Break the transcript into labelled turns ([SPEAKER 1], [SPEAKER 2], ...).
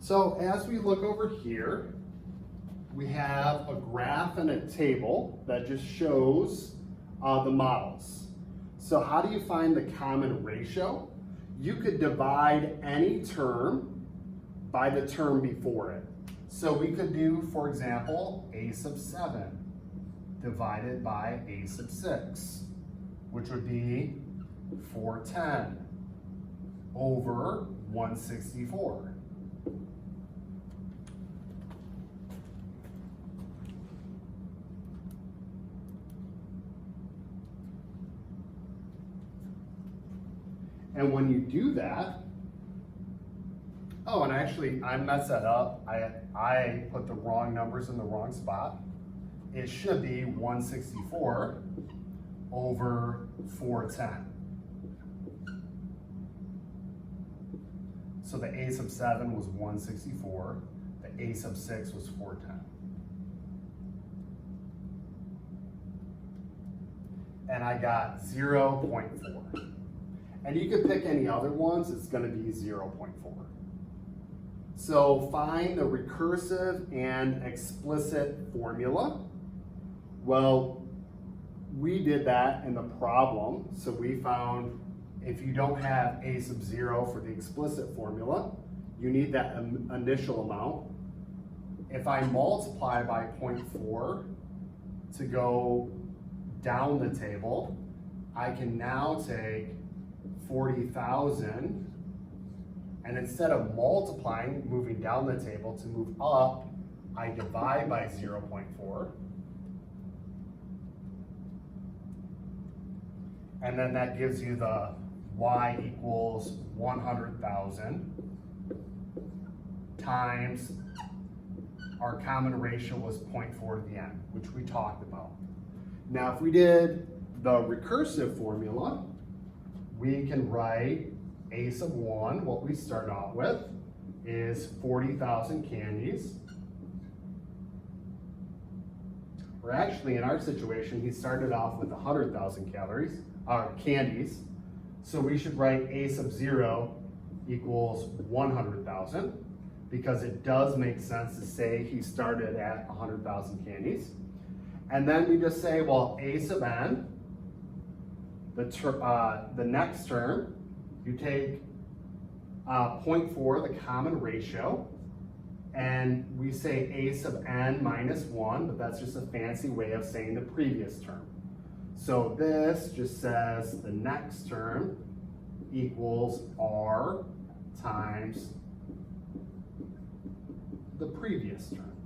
[SPEAKER 1] So as we look over here, we have a graph and a table that just shows the models. So how do you find the common ratio? You could divide any term by the term before it. So we could do, for example, a sub 7 divided by a sub 6, which would be 410 over 164. And when you do that, oh, and actually I messed that up. I put the wrong numbers in the wrong spot. It should be 164 over 410. So the a sub 7 was 164, the a sub 6 was 410. And I got 0.4. And you could pick any other ones, it's gonna be 0.4. So find the recursive and explicit formula. Well, we did that in the problem. So we found if you don't have a sub 0 for the explicit formula, you need that initial amount. If I multiply by 0.4 to go down the table, I can now take 40,000, and instead of multiplying, moving down the table to move up, I divide by 0.4. And then that gives you the y equals 100,000 times our common ratio was 0.4 to the n, which we talked about. Now, if we did the recursive formula, we can write a sub 1, what we start out with, is 40,000 candies. Or actually, in our situation, he started off with 100,000 candies. So we should write a sub 0 equals 100,000, because it does make sense to say he started at 100,000 candies. And then we just say, well, a sub n, the next term, you take 0.4, the common ratio, and we say a sub n minus 1, but that's just a fancy way of saying the previous term. So this just says the next term equals r times the previous term.